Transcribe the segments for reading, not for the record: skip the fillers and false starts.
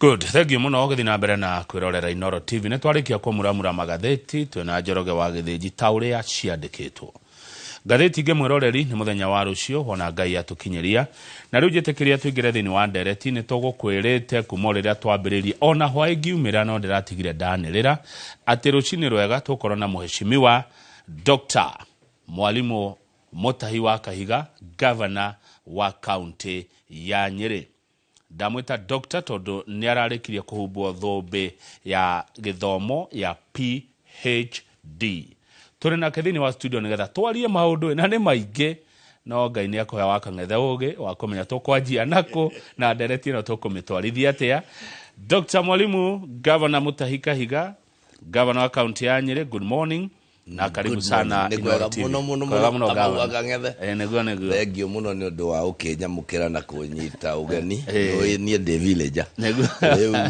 Good, thank you muno githina mbere na kwirorera Inoro TV ne twarikia kumuramura magatheti twena Njoroge wa Githiji tauria ciandikitwo. Gatheti ngemwiroreri ni muthenya wa rucio wona Ngai atukinyeria na riu jitekiria tuingire thini wa ndereti ni tugukwirite kumoriria twambiririe ona hwai ngiumira no ndiratigire ndanirira ati rucini rwega tukorwo na muheshimiwa Dr. Mwalimu Mutahi wa Kahiga, governor wa county ya Nyeri. Ndamwita Dr. tondu ni ararikirie kuhumbwo thumbi ya githomo ya PhD. Turi na kethini wa studio nigetha twarie maundu na ni maingi no Ngai ni akoya wa kang'ethe ugi wa kumenya tukwanjia nako na ndereti no tukumitwarithia atia. Dr. Mwalimu Governor Mutahi Kahiga, governor wa county ya Nyeri, good morning. Na karibu sana Inoro TV. Muno agang'ethe. Neguo. Thank you muno ni undu wa ukinyamukira na kunyita ugeni. Ni the villager. Neguo.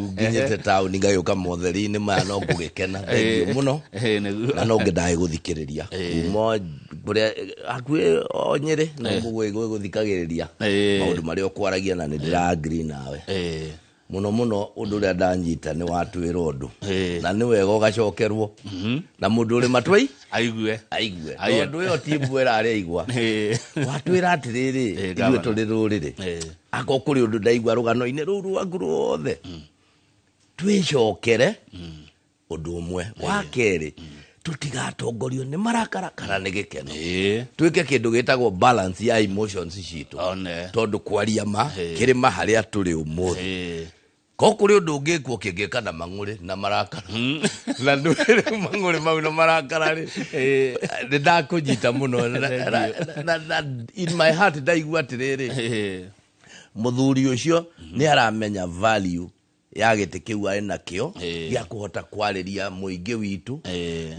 Nginyete town ngayuka motheri-ini maya no ngugikena. Thank you muno. Neguo. Na no ngendae guthikiriria. Kuma buria akui o Nyeri no mugwe guthikagiriria. Maundu mari okwaragia na ni ndira agree nawe. Muno undu ria ndanyita ni watwira undu na ni wega ugacokerwo na mundu uri matwai aigue undu yo timbwera ari aigwa watwira atiriri ithuĩ turi ruriri ako kuri undu ndaigwa rugano-ini ruru rwaku ruothe twicokere undu umwe wa keri tutigatongorio ni marakara kana ni gikeno twike kindu gitagwo balance ya emotions citu tondu kwaria ma kirima haria turi umuthi kokuri undu ngikwo kingika na mang'uri na marakara na ndwire mang'uri mau na marakara ri ndakujita muno na in my heart ndaigua atiriri muthuri ucio ni aramenya value ya gite kiu ari nakio ya kuhota kwariria muingi witu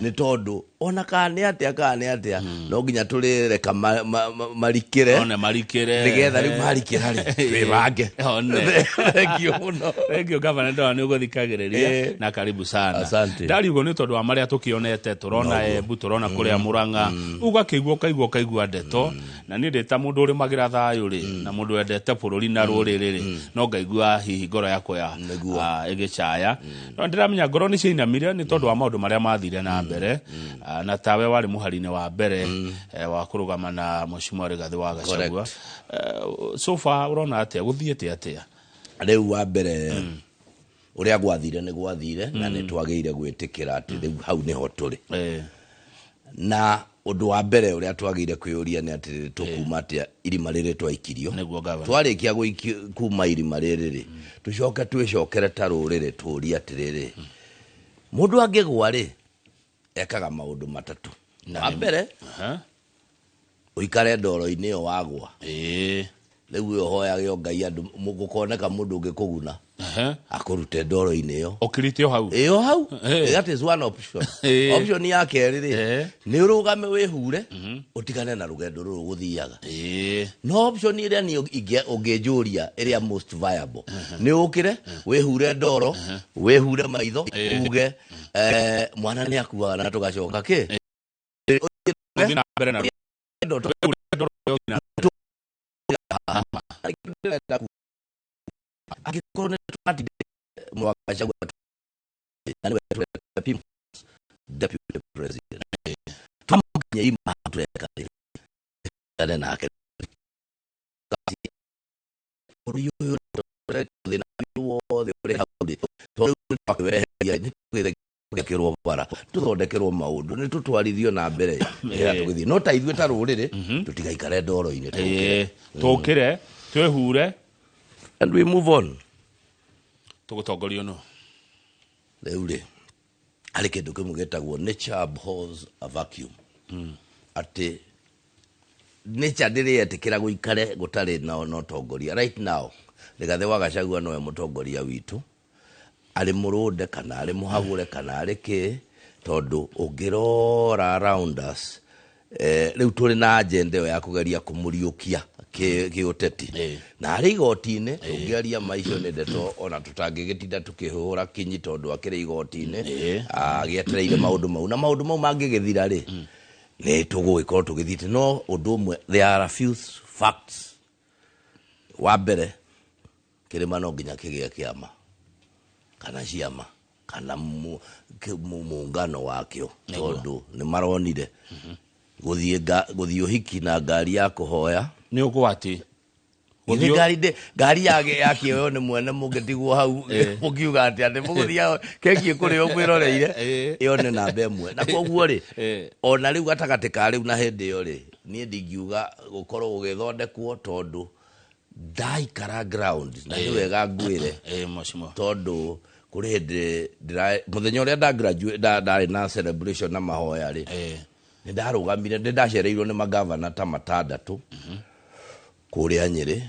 ni tondu ona kane atia no nginya turireka marikire nigetha ri marikira ri wibange thank you muno. Thank you governor ndo ni uguthikagiriria na karibu sana ndari ugo ni tondu wa maria tukionete turona Embu turona kuria Murang'a ugakigwo kaigwa ndeto na ni ndeta mundu uri magira thayu ri na mundu endete bururi na ruriri ri no ngaigua hihi ngoro yako ya egechaya no ndiramenya ngoro ni ciinamire ni tondu wa maundu maria mathire na mbere na tawe wari muharine wa mbere wa kurugama na Mheshimiwa Rigathi wa Gachagua. So far urona atia guthiete atia riu wa mbere uria gwathire ni gwathire na ni twageire gwitikira ati riu hau niho turi na undu wa mbere uria twageire kwiyuria ni ati tukuma atia irima riri twaikirio twarikia kuma irima riri tucoke twicokere ta ruriri turia atiriri mundu angigwa ri ekaga maundu matatu na mbere uikare ndoro-ini yo wagwa riu yo hoyage Ngai andu mugukoneka mundu ngikuguna akurute ndoro-ini yo okirite hau hau that is one option. Option ya keriri ni urugame wihure utigane na rugendo ruru guthiaga no option iria ni ungejuria iria most viable ni ukire wihure ndoro wihure maitho uge mwana ni akuaga na tugacoka ki akikorone twati mwakachagua nani wetu deputy president tuamkenye ima tuweka ndani nake uriyo thina wothe uri haundi tondu pakweheria ni kwithekirwo bara tuthondekerwo maundu ni tutwarithio na mbere ya tugithii no ta ithuĩ ta ruriri tutigaikare ndoro-ini tukire twehure and we move on tugutongorio no riu ari kindu kimwe getagwo nature abhors a vacuum ati nature ndiriyetikira guikare gutari na utongoria right now Rigathi wa Gachagua nowe mutongoria witu ari murunde kana ari muhagure kana ari ki tondu ungirora around us riu turi na agenda ya kugeria kumuriukia ki uteti na ari igoti-ini ungeria maicio ni ndeto ona tutangigitinda tukihura kinyi tondu akiri igoti-ini agietereire maundu mau na maundu mau mangigithira ri ni tugwikorwo tugithite no undu umwe there are a few facts wa mbere kirima no nginya kigia kiama kana ciama kana muungano wakio tondu ni maronire guthie uhiki na ngari ya kuhoya ni ugwati ngari yake yo ni mwene mugetigwo hau mukiuga ati muguthia keki kuri o mwiroreire iyo ni namba imwe na koguo ri ona riu gatagati ka riu na hindi yo ri nie ndingiuga gukorwo gugithondekwo tondu ndaikara ground na ni wega ngwire tondu kuri hindi muthenya uria nda graduate ndari na celebration na mahoya ri ni ndarugamire ndacereirwo ni magavana ta matandatu kuria Nyeri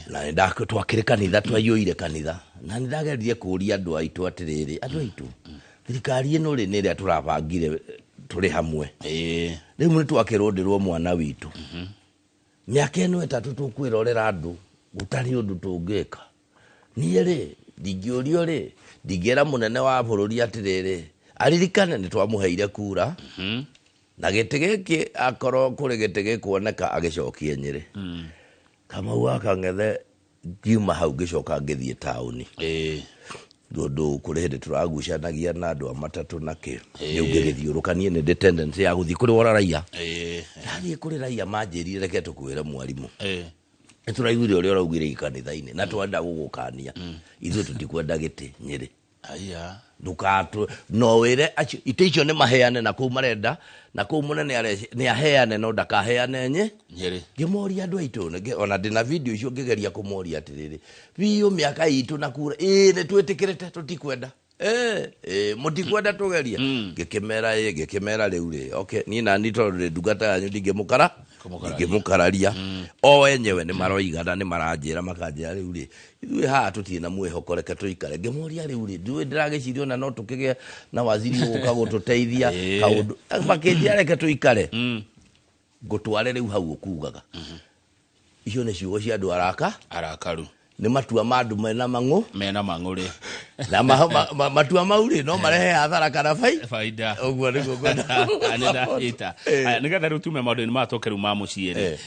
na ndako twakire kanitha twaiyuire kanitha na ndageririe kuria andu aitu atiriri andu aitu thirikari ino ri ni ria turabangire turi hamwe riu ni twakirondirwo mwana witu miaka ino etatu tukwirorera andu gutari undu tungika nie ri ndingiurio ri ndingera munene wa bururi atiriri aririkane ni twamuheire kura na giti giki akoro kuri giti gikuoneka agicokie Nyeri kama wakangethe ngiuma hau ngicoka ngithie tauni ndu kuri hindi turagucanagia na andu amatatu na ki riu ngigithiurukanie ni ndi tendency ya guthii kuri wora raia ndathie kuri raia manjirire reke tukwire mwarimu turaiguire uria uraugire ikanitha-ini na twenda gugukania ithuĩ tutikwenda giti Nyeri ndukatu no wire ite icio ni maheane na kuu marenda na kuu munene ni aheane no ndakaheane Nyeri ngimoria andu aitu ona ndina video icio ngigeria kumoria atiriri biyo miaka itu na kura ni twitikirite tutikwenda mutikwenda tugeria ngikimera riu ri okay ni na nito ndungata yanyu ndingimukararia o enyewe ni maroigana ni maranjira makanjira riu ri ithuĩ haha tutina mwihokoreke tuikare ngimoria riu ri ndui ndiragicirio na no tukige na waziri guka gututeithia kaundu makinjia reke tuikare ngutware riu hau ukugaga icio ni ciugo cia andu arakaru ni matua ma andu mena mang'u ri na matua mau ri no marehe hathara kana faida uguo niguo ngwenda anenda ita nigetha riu tume maundu ni matokeru ma mucii ri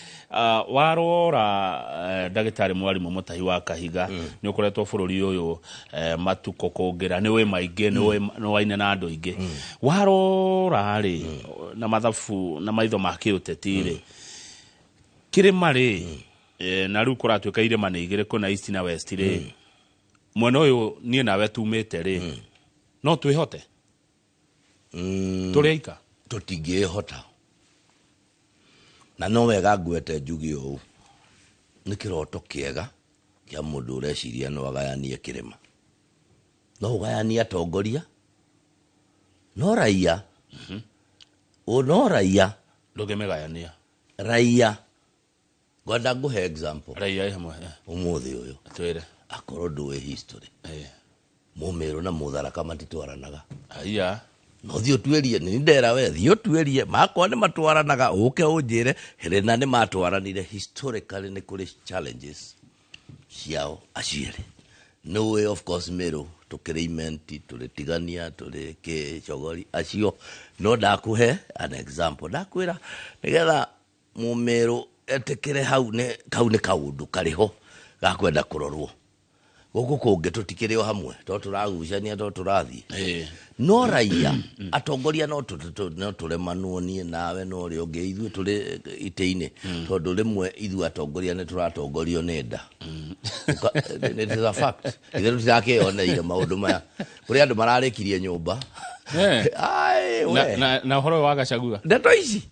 warora ndagitari mwarimu Mutahi wa Kahiga ni ukoretwo bururi uyu matuko kungira ni we maingi ni waine na andu ingi warora ri na mathafu na maitho ma kiuteti ri kirima ri na riu kuratuika irima ni igire kuna east na west ri mwena uyu nie nawe tumite ri no twihote turiika tutingihota na no wega ngwete njugi uu ni kiroto kiega kia mundu ureciria no agayanie kirima no ugayanie atongoria no raia no raia ndugimegayania raia gwenda nguhe example raia hamwe umuthi uyu twire akorwo nduwe history Mumiru na Mutharaka matitwaranaga no thio twerie ni ndera we thio twerie makwa ni matwaranaga uke unjire Helena ni matwaranire historically ni kuri challenges ciao aciere no way of course Meru tukirementi tulitigania tulike chogori acio no ndakuhe an example ndakwira nigetha Mumiru etekere hau ne kaundu kariho gakwenda kurorwo guku kunge tutikire o hamwe to turagucania to turathi no raia atongoria no turemanwo nie nawe no ri unge ithu turi ite-ini tondu rimwe ithu atongoria ni turatongorio nenda it is a fact ithu tirakeoneire maundu maya kuri andu mararikirie nyumba na horo wa Gachagua ndeto ici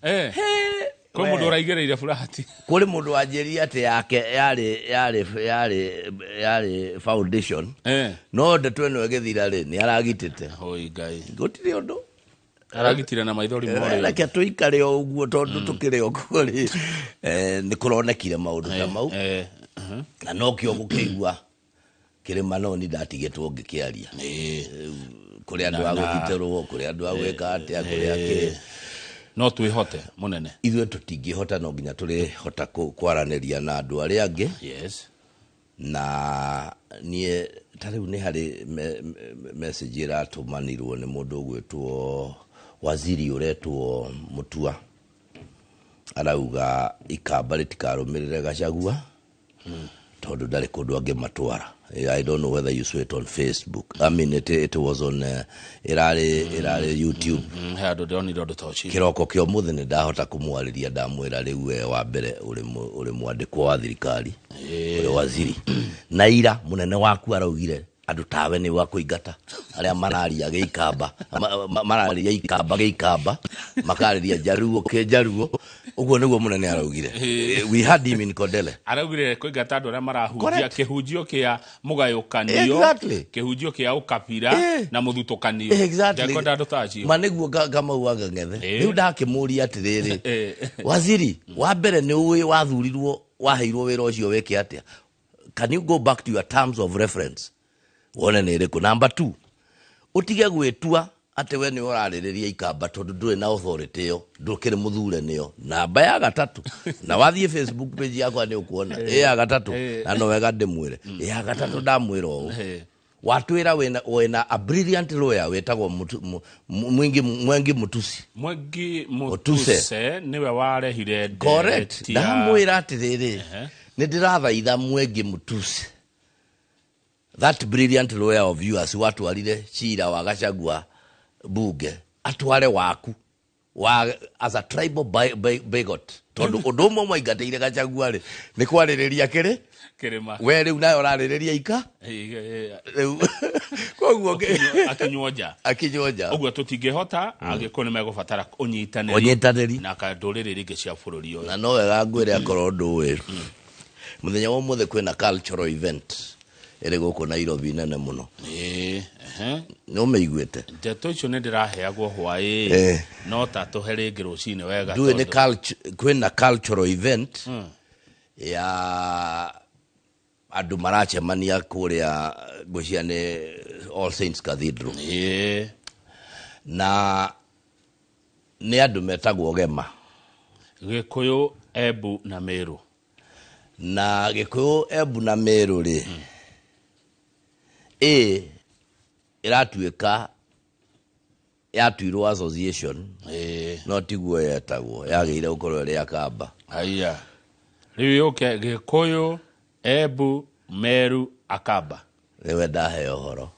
ko mundu uraigereire furati kuri mundu wanjeria ati yake yari foundation no ndeto eno egethira ri ni aragitite hoi ngai gutire undu aragitire na maithori more reke tuikare o uguo tondu tukire o kuri ni kuronekire maundu ta mau na no kio gukigwa kirima no ni ndatigetwo ngikiaria kuri andu agutiterwo kuri andu agweka atia kuri akiri no twihote munene ithuĩ tutingihota no nginya turi hota kwaraniria na andu aria angi na nie tariu ni hari message iratumanirwo ni mundu gwetwo waziri uretwo Mutua arauga ikamba ritikarumirire Gachagua tondu ndari kundu ange matwara. I don't know whether you saw it on Facebook. I mean it was on irari YouTube. Kiroko kio muthene ndahota kumwariria ndamwira riu wa mbere uri mwandikwo wa thirikari uri waziri. Naira munene waku araugire andu tawe ni wa kuingata aria mararia geikamba mararia geikamba makariria jaruo ke jaruo uguo niguo munene araugire. We had him in Kodele. Araugire kuingata andu aria marahujia kihujio kia mugayukanio kihujio kia ukapira na muthutukanio. Ndakonda andu tacio maniguo kama uaga ngethe riu ndakimuria atiriri waziri wa mbere ni uwi wathurirwo waheirwo wira ucio weke atia. Can you go back to your terms of reference? Wone ni riku. Number 2, utige gwitua ate we ni urariria ikamba tondu nduri na authority yo ndukire muthure niyo. Namba ya 3 na wathie Facebook page yakwa ni ukuona ya 3 na no wega ndimwire ya 3 ndamwira o watwira wena a brilliant lawyer wetagwo Mwengi Mutusi. Mwengi Mutuse niwe warehire correct ndamwira atiriri ni ndirathaitha Mwengi Mutusi, that brilliant lawyer of yours watu walile chira wa Gachagua bunge atware waku as a tribal bigot tondu undumo mwaingateire Gachagua ri ni kwaririria kirima we riu nayo rariria ika koguo akinyonja uguo tutingehota agikoni megubatara unyitaniri na kanduriri ringi cia bururi uyu. Na no wega ngwire akorwo nduwi muthenya wa muthe kwina cultural event ere guku Nairobi nene muno. No meiguite ndeto icio ni ndiraheagwo hwai no ta tuherengi rucine wega tondu ni kwina cultural event ya andu marachemania kuria gucia ni All Saints Cathedral. Na ni andu metagwo Gema, Gikuyu, Embu na Meru. Na Gikuyu, Embu na Meru ri iratuika yatuirwo association no tiguo yetagwo yageire ukorwo ri akamba. Aya riu yoke Gikuyu, Embu, Meru, akamba riwe ndahe uhoro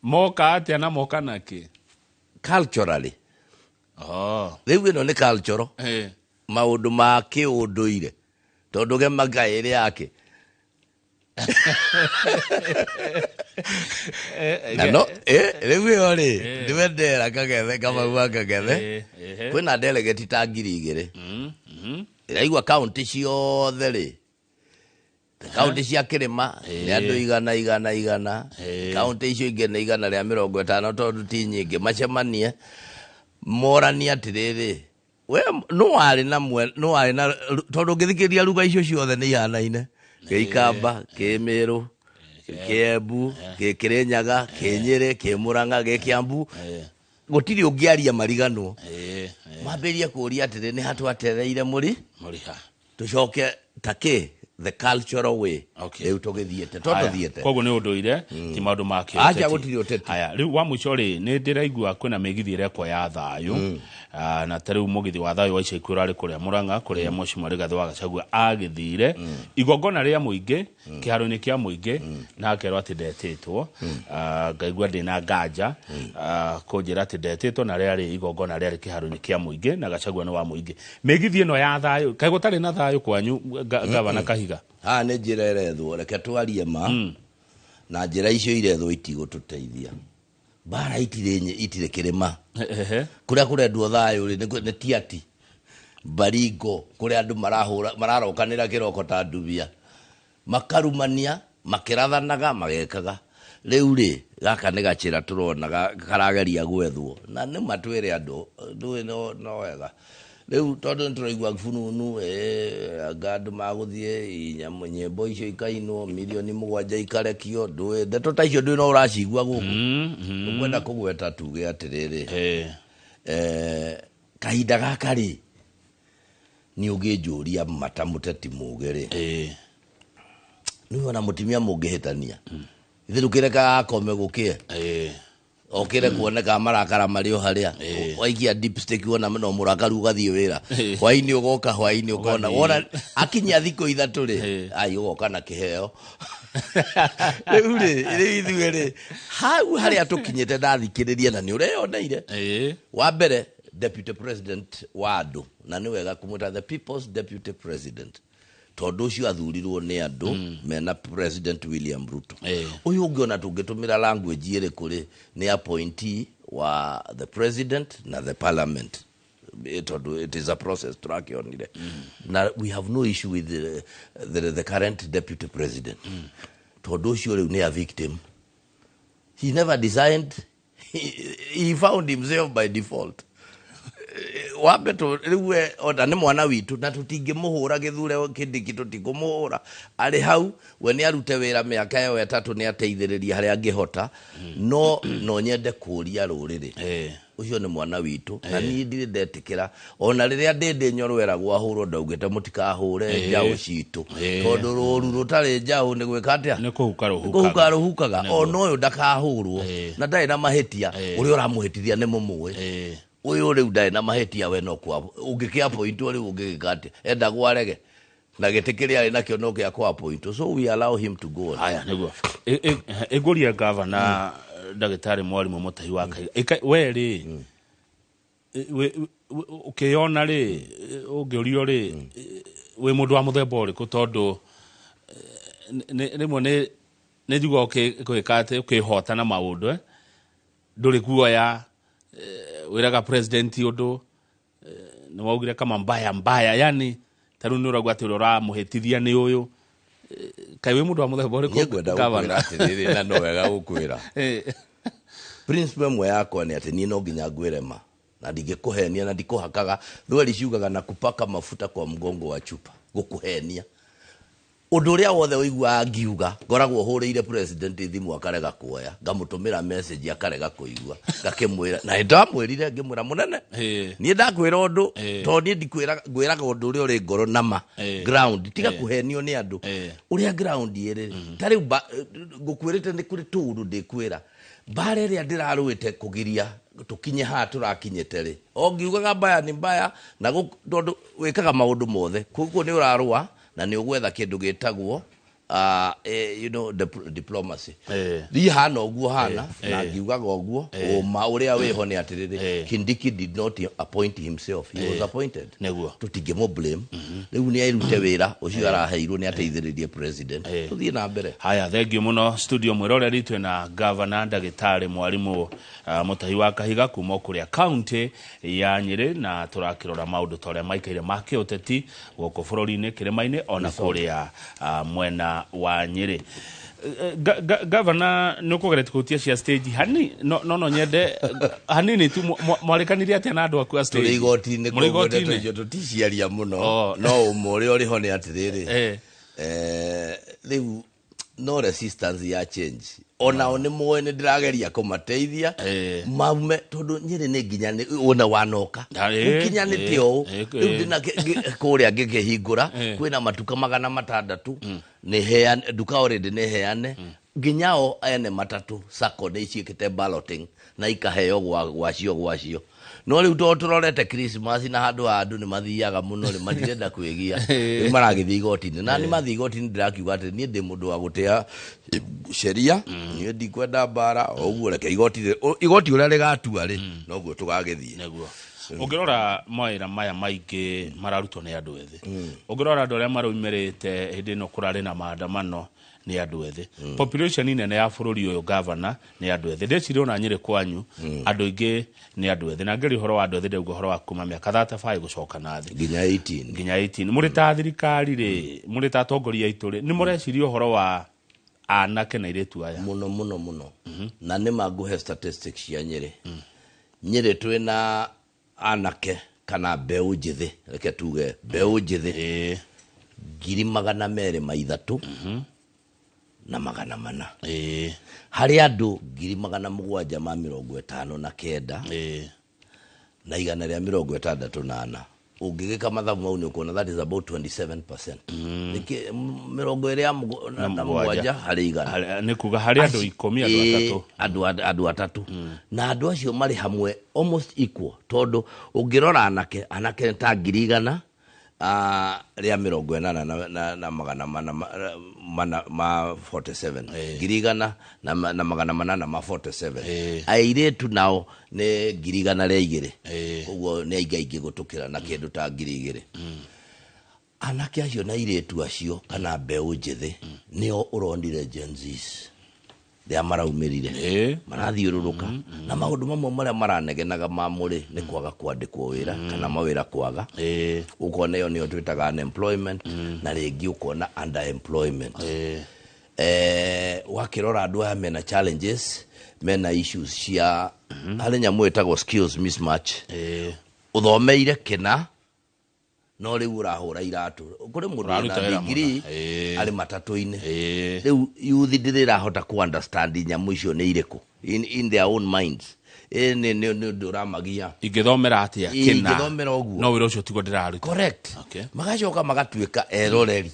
moka atia na moka naki culturally. Riu ino ni cultural maundu ma kiunduire tondu Gema gairi yake no riu yo ri ndiwendera kagethe kama uanga gethe kwina delegate ta 2,000 iraigua county ciothe ri county cia Kirima ni andu 100 county icio ingi ni 150 tondu ti nyingi macemanie morani atiriri we no ari na tondu ngithikiria ruga icio ciothe ni ihanaine Geikamba Kimiru Kiembu Kirinyaga Kinyiri Kimuranga Kiambu gutiri ungiaria mariganwo mambirie kuria atiri ni hatu atereire muriha tucoke take the cultural way riu tugithiete tondu thiete koguo ni unduire ti maundu makio acha gutiri uteti. Aya riu wa muco ri ni ndiraigua kwina migithi rekwa ya thayu na tariu mugithi wa thayu wa ica ikuira ri kuria Muranga kuria Mheshimiwa Rigathi wa Gachagua agithire igongona ria muingi kiharo-ini kia muingi na akerwo ati ndetitwo ngaigua ndina nganja kunjira ati ndetitwo na riari igongona riari kiharo-ini kia muingi na Gachagua ni wa muingi. Migithi ino ya thayu kai gutari na thayu kwanyu gavana Kahiga ni njira irethwo reke twarie ma na njira icio irethwo itigututeithia bara itire Kirima kuria kurendwo thayu ri ni Tiati Baringo kuria andu mararokanira kiroko ta ndubia makarumania makirathanaga magekaga. Riu ri gaka ni gachira turona karageria gwethwo na ni matwire andu ndui no wega riu tondu nturaigua fununu andu maguthie nyambo icio ikainwo milioni 7 ikarekio ndui ndeto ta icio ndui no uracigua guku ukwenda kugweta tuge atiriri kahinda gaka ri ni uginjuria mata muteti muge ri ni wona mutimia mungihitania ithirukire ka akome gukie okire kuoneka marakara mario haria waikia dipstick wona no murakaru ugathie wira hwaini ugoka hwaini ukona wona akinya thiko ithatu ri ai ugoka na kiheo ri ithuere hau haria tukinyete ndathikiririe na ni ureyoneire wa mbere deputy president wa andu na ni wega kumuta the people's deputy president tondu ucio athurirwo ni andu mena president William Ruto uyu ungiona tungitumira language ire kuri ni appointee wa the president na the parliament it is a process track on it. Now we have no issue with the current deputy president tondu ucio ni a victim. He never designed, he found himself by default. Wabe to riwe oda ni mwana witu na tutinge muhura githure kindi tutikomuhura ari hau we ni arute wira miaka yo 3 ni ateithiriria hari angihota no nyende kuria ruriri ucio ni mwana witu na ni ndire ndetikira ona riria ndindi nyorwera gwa huro ndaugite mutikahure njau citu tondu ruru rutari njau ni gwika atia ni kuhukaruhukaga ona uyu ndakahurwo na ndai na mahitia uri uramuhitithia ni mumwe uyu riu ndai na mahitia we no kwa ungikia point uri ungikate enda gwarege na gitikiri ari nakio no kia kwa point, so we allow him to go on. Haya niguo egoria governor Dagitari Mwalimu Mutahi wa Kahiga weri ukiyona ri ungiurio ri we mundu wa muthemba uriku tondu rimwe ni njuga ukikate ukihota na maundu nduri guoya wiraga president undu ni waugire kama mbaya yani taru ni uragwa ati urora muhetithia ni uyu kai we mundu wa muthemba uriku gavana atiriri na no wega ukwira principle mwe yako ni ati ni no nginya ngwirema na ndingikuhenia na ndikuhakaga thweri ciugaga na kupaka mafuta kwa mgongo wa chupa gukuhenia undu ria wothe wigua angiuga ngoragwo huriire president thimu akarega kuoya ngamutumira message akarega kuigua ngakimwira na ndamwirire ngimwira munene ni ndakwira undu to ni ndikwira ngwiraga undu uri uri ngoro nama ground tiga kuhenio ni andu uria ground iri tari ngukwirite ni kuri tundu ndikwira bare ria ndirarwite kugiria tukinye ha turakinyete ri ongiugaga mbaya ni mbaya na tondu wikaga maundu mothe kuko ni urarwa na ni ugwetha kindu gitagwo diplomacy ri hana oguo hana na ngiugaga oguo ma uria wiho ni atiriri Kindiki did not appoint himself, he was appointed neguo tutingemo blame riu ni airute wira ucio araheirwo ni ateithiririe president tuthie na mbere. Haya thengio muno studio mwiroreri twe na governor Dagitari Mwalimu Mutahi wa Kahiga kuma kuria county ya Nyeri na turakirora maundu toria maikaire make uteti goko bururi-ini kirima-ini ona kuria mwena wa Nyeri. Governor nukugerete kutia cia stage hani no nyende hanini tu mwarekanirie ati na andu aku stage igoti-ini kugote tuticiaria muno no umuri uri ho ni atiriri riu no resistance ya change ona oni moe ni ndirageria kumateithia maume tondu Nyeri ni nginya ni ona wanoka ukinya ni tio riu ndina kuria ngikihingura kwina matuka 600 ni hean duka already ni heane nginyao ene matatu sako ni ciikite balloting na ikaheo gwacio no riu turorete Christmas na handu andu ni mathiaga muno ri matirenda kwigia ni maragithii igoti-ini na ni mathi igoti-ini ndirakiuga ati ni ndi mundu wa gutia sheria ni ndikwenda bara oguo reke igoti uria rigatua ri noguo tugagithii neguo ungirora mawira maya maingi mararutwo ni andu ethi ungirora andu aria marumirite hindi no kurari na maandamano ni andu ethi population nene ya bururi uyu governor ni andu ethi ndeciri ona Nyeri kwanyu andu ingi ni andu ethi na ngeri horo wa andu ethi ndeugo horo wa kuma miaka 35 gucoka na thi nginya 18 muri ta thirikari ri muri ta atongoria itu ri ni mureciria horo wa anake na iretu aya muno na ni maguhe statistics ya Nyeri Nyeri twina anake kana mbeu njithi reke tuge mbeu njithi 200,000 na 400 hari andu 759 na 168 ungigika mathabu mau ni ukona that is about 27%. Niki mirongo iri ya mugwanja hari igana ni kuga hari andu 10 andu atatu na andu acio mari hamwe almost equal tondu ungirora anake ta ngiri igana ria mirongo enana na magana ma 47 ngiri igana na magana manana ma 47 airetu nao ne ngiri igana ria igiri uguo ne aigaingi gutukira na kindu ta ngiri igiri anake acio na airetu acio kana mbeu njithi nio urondire Gen Zs ria maraumirire marathiururuka na maundu mamwe maria maranegenaga mamuri ni kwaga kwandikwo wira kana mawira kwaga ukona yo nio twitaga unemployment na ringi ukona underemployment wakirora andu aya mena challenges mena issues cia hari nyamu etagwo skills mismatch uthomeire kina no riu urahura iratu kuri mundu na degree ari matatu-ini riu youth ndirira hota ku understand nyamu icio ni iriku in their own minds ni nduramagia ingithomera atia kina ingithomera uguo no wira ucio tigo ndiraruta correct magacoka magatuika eroreri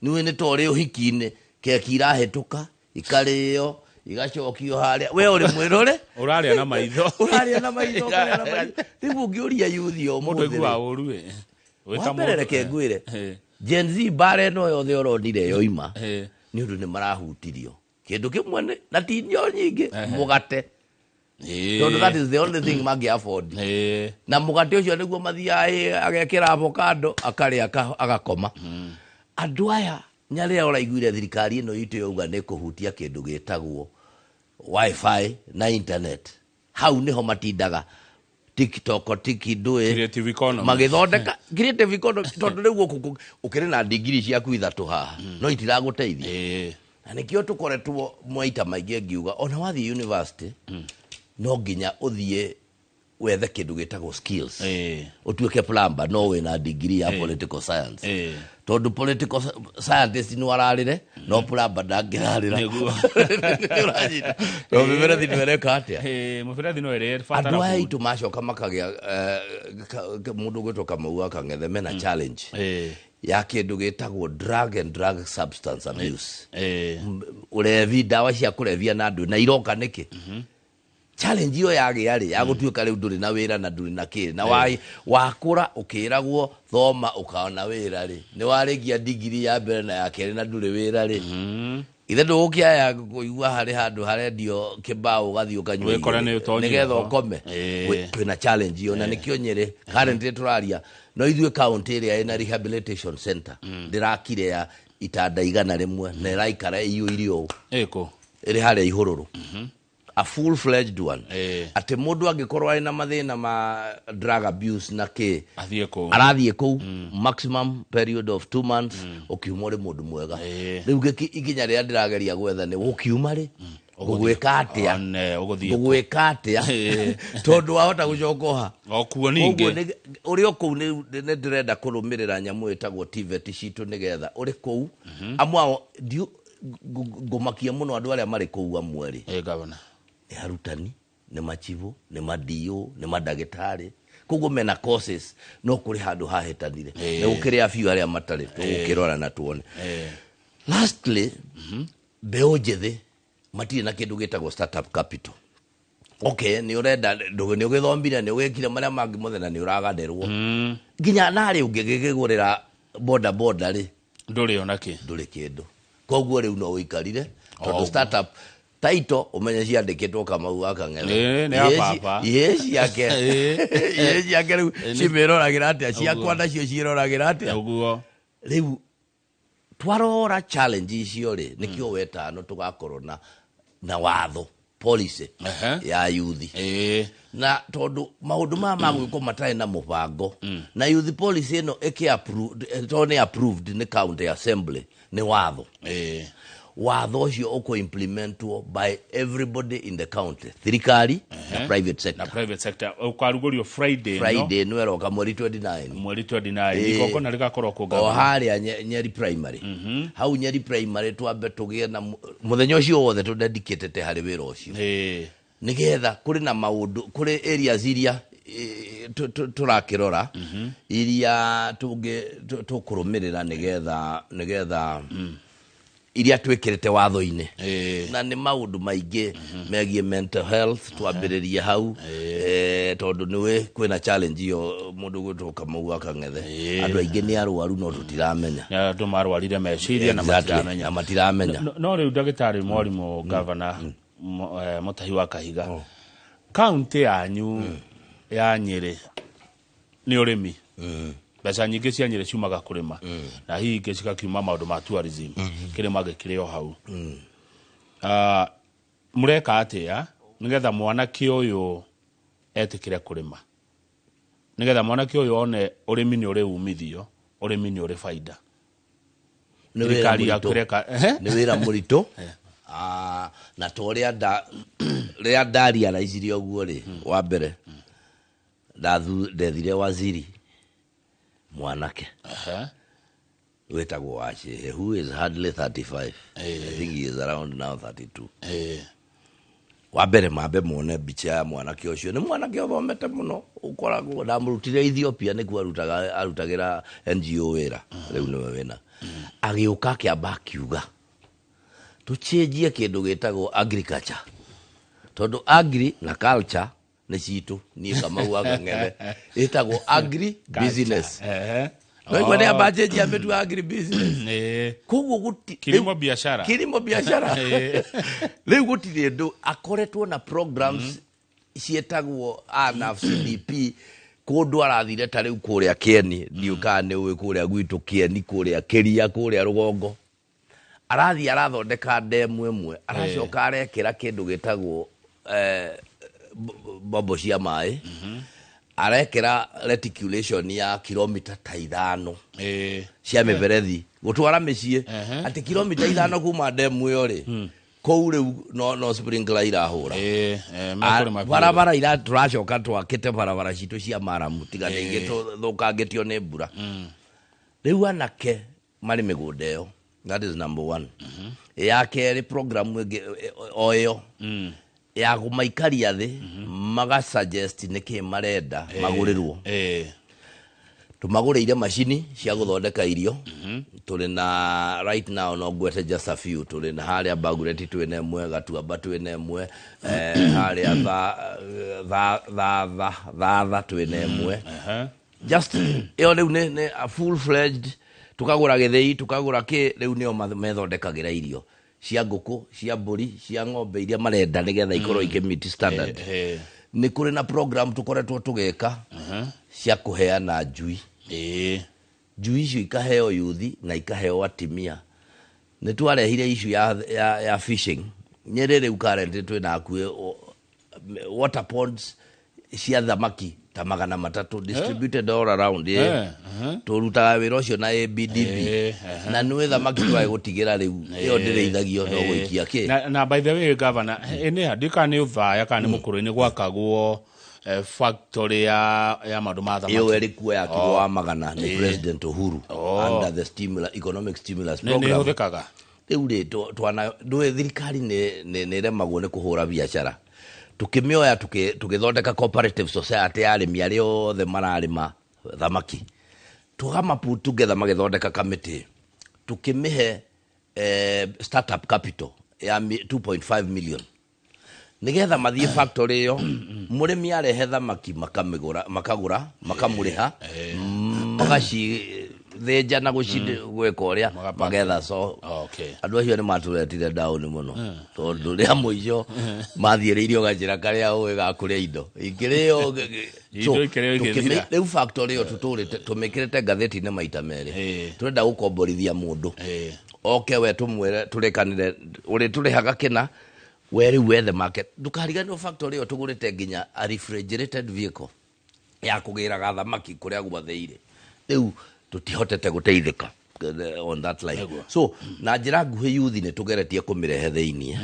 niwe ni tori uhiki-ini keki irahituka ikario igacokio haria we uri mwirore uraria na maitho riu ngiuria youth yo mundu igua uru wamberereke ngwire Gen Z bare no yothe oronire yoima ni undu ni marahutirio kindu kimwe na tinyo nyingi mugate tondu that is the only thing magi afford na mugate ucio niguo mathia agekira avocado akari agakoma andu aya nyari oraiguire thirikari ino itu yauga ni kuhutia kindu gitagwo wifi na internet hau niho matindaga TikTok tikidue creative economy magithondeka creative economy tondu riu ukiri na degree cia kuithatu haha no itiraguteithia na nikio tukoretwo mwaita maingi ngiuga ona wathi university no nginya uthie wethe kindu gitagwo skills utuike plumber no we na degree ya political science tondu political scientist ni wararire no plumber ndangirarira no miberathi ni wereka atia miberathi no ere fatara andu aya itu macoka makagia mundu gwitoka mau akang'ethe mena challenge ya kindu gitagwo drug and drug substance abuse urevi dawa cia kurevia na andu na iroka niki challenge yo yari ya gutuika riu nduri na wira na nduri na kiri na wakura ukiragwo thoma ukaona wira ri ni warigia degree ya mbere na ya keri na nduri wira ri ithe ndugukia ya kuigua hari handu harendio kibao gathi ukanywa nigetha ukome twina challenge yo na nikio Nyeri currently turaria no ithue county area ina rehabilitation center ndirakire ya itanda igana rimwe na iraikara iyo irio eko iri haria ihururu a full fledged one ati mundu angikorwa ina mathina ma drug abuse na ke arathie ku maximum period of 2 months ukiumore mundu mwega riu ikinya ria ndirageria gwetha ni ukiuma ri gugwika atia gugwika atia tondu wahota gucokoha okuo ningi uri oku ni ndirenda kurumirira nyamu etagwo TVET citu nigetha uri ku amwa ngumakia muno andu aria mari ku amwe ri governor arutani ni machivu ni madio ni madagitari kugo mena courses no kuri handu hahetanire ne ukiri afiu aria matari ukirora na tuone lastly beojethe matire na kindu gitagwo startup capital okay ni urenda ndugu ni ugithombira ni ugikire maria mangi muthena ni uragaderwo nginya nari ungigigurira boda ri nduri onaki nduri kindu koguo riu no uikarire tondu startup taito umenye ciandikitwo Kamau akang'ethe ne apapa yes yake riu cimeroragira atia ciakwa nacio ciroragira atia uguo riu twarora challenge icio ri nikio wetano tugakorwo na watho policy ya youth na tondu maundu magwiko matari na mubango na youth policy ino approved ni county assembly ni watho watho ucio uko implementwo by everybody in the county thirikari na private sector ukarugurio Friday no eroka mweri 29 ikoko na rigakorwo kugaba haria Nyeri primary hau Nyeri primary twambe tugie na muthenya ucio wothe tu dedicate hari wira ucio nigetha kuri na maundu kuri areas iria turakirora iria tukurumirira nigetha iria twikirite watho-ini na ni maundu maingi megie mental health twambiririe hau tondu niwe kwina challenge iyo mundu gutuka mau akang'ethe andu aingi ni arwaru no tutiramenya andu marwarire meciria na matiramenya no riu ndagitari Mwalimu Governor Mutahi wa Kahiga county yanyu ya Nyeri ni urimi mbeca nyingĩ cia Nyeri ciumaga kurima na hihi ingĩ cigakiuma maundu ma tourism kirima gĩkĩrĩ o hau mureka atia nigetha mwanake ũyũ etikire kurima nigetha mwanake ũyũ one urimi ni uri umithio urimi ni uri faida thirikari yakureka ni wira murito na toria ria ndari araicirie oguo ri wa mbere ndethire waziri mwanake wetagwo Wache who is hardly 35 I think he is around now 32 wa mbere mambe muone bicha ya mwanake ucio ni mwanake othomete muno ukoragwo ndamurutire Ethiopia nikuo arutagira NGO wira riu niwe wina agiuka kiamba kiuga tuchenjie kindu gitagwo agriculture tondu agri na culture ni citu ni Kamau agang'ethe itagwo agri business no igwa ni abajeji ametu agri business kugu guti kilimo biashara riu gutire ndu akoretwo na programs cietagwo ANAF CDP kundu arathire ta riu kuria Kieni ndiuka ni uwe kuria gwitu Kieni kuria Kiria kuria Rugongo arathi arathondeka ndemu imwe aracoka arekira kindu gitagwo bombo cia mai arekira reticulation ya kilomita 5 cia miberethi gutwara micie ati kilomita 5 kuma ndemu yo ri kou riu no sprinkler irahura barabara ira turacoka twakite barabara citu cia maramu tigane ingi thukangitio ni mbura riu anake mari migunda yo that is number 1 ya keri program oyo ya kumaikaria thi maga suggest niki marenda magurirwo tumagurire machine cia guthondeka irio tuli na right now no gwete just a few tuli na haria Bagureti twine mwe Gatuamba twine mwe haria tha twine mwe just yo riu ne a full fledged tukagura githei tukagura ki riu nio methondekagira irio cia nguku cia mburi cia ng'ombe iria marenda nigetha ikorwo ikimiti standard ni kuri na program tukoretwo tugeka cia kuheana njui njui icio ikaheo yuthi na ikaheo atimia ni twarehire issue ya fishing Nyeri riu currently twina akue water ponds cia thamaki ta 300 distributed all around turutaga wira ucio na ABDB na nwe thamaki twae gutigira riu iyo ndireithagio no gwikia ki na by the way Governor ene andika ni uthaya kana mukuru-ini gwakagwo factory ya mandu ma thamaki iyo eri kuo ya kilo wa magana ni President Uhuru under the economic stimulus program ni huthikaga riu ri twana ndwe thirikari ni remagwo ni kuhura biashara tukimioya tukithondeka cooperative society ya arimi aria othe mararima thamaki tugama put together magithondeka committee tukimihe startup capital ya 2.5 million nigetha mathie factory yo murimi arehe thamaki makagura makamuriha magaci thenja na gweka uria magetha so andu acio ni maturetire down muno tondu ria muico mathiereirio gajira karia uwe gakuria indo ikirio riu factory yo tuturite tumikirite gatheti-ini maita meri turenda gukomborithia mundu oke we tumwire turekanire uri turihaga kina weri wethe market ndukariganio factory yo tugurite nginya a refrigerated vehicle ya kugiraga thamaki kuria gwatheire riu tutihotete guteithika on that line so na njira nguhe youth ni tugeretie kumirehe theinie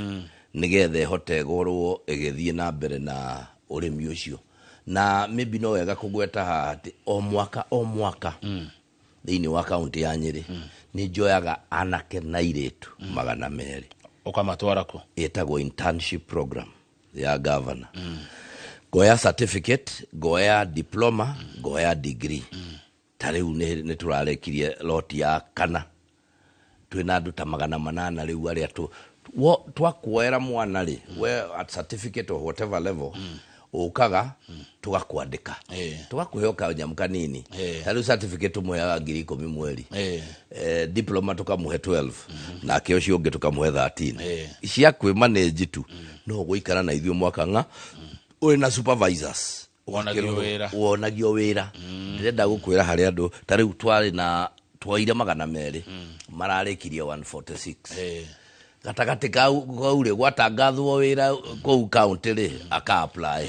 nigethe hote gorwo igithie na mbere na urimi ucio na maybe no wega kugweta hati o mwaka thiini wa county ya Nyeri ni njoyaga anake na iretu 200 ukamatwara ko etagwo internship program ya governor ngoya certificate, ngoya diploma, ngoya degree. Tariu ne turarekirie lot ya kana. Twina andu ta 800 riu aria twakuoera mwana ri we at certificate or whatever level ukaga tugakwandika tugakuheoka nyamu kanini tariu certificate umuheaga 10,000 mweri diploma tukamuhe 12 na kio cio ungi tukamuhe 13 cia kwi manage tu no guikara na ithuo mwaka nga uri na supervisors wonagio wira ndirenda gukwira hari andu tariu twari na twaire 200 mararikirie 146 gatagati kaure gwatangathwo wira kou county ri aka apply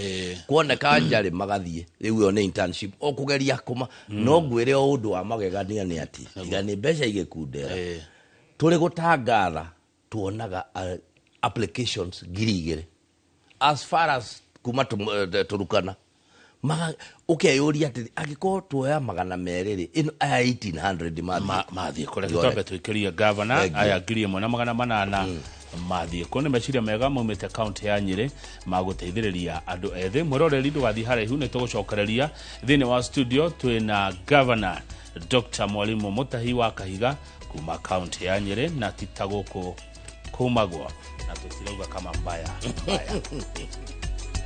kuoneka njari magathie riu yo ne internship okugeria kuma no ngwire o undu wa magegania ni ati igani mbeca igikundera turi gutangatha tuonaga applications 2,000 as far as kuma turukana ukeyuria ati agiko tuoya 200 ri ino 1800 mathie kore tutambe twikiria governor aya 1,800 mathie kone meciria mega maumite county ya Nyeri maguteithiriria andu ethe mwiroreri ndwathi haraihu ne tugucokereria thini wa studio twina governor Dr. Mwalimu Mutahi wa Kahiga kuma county ya Nyeri na titaguku kumagwa na tutirauga kama mbaya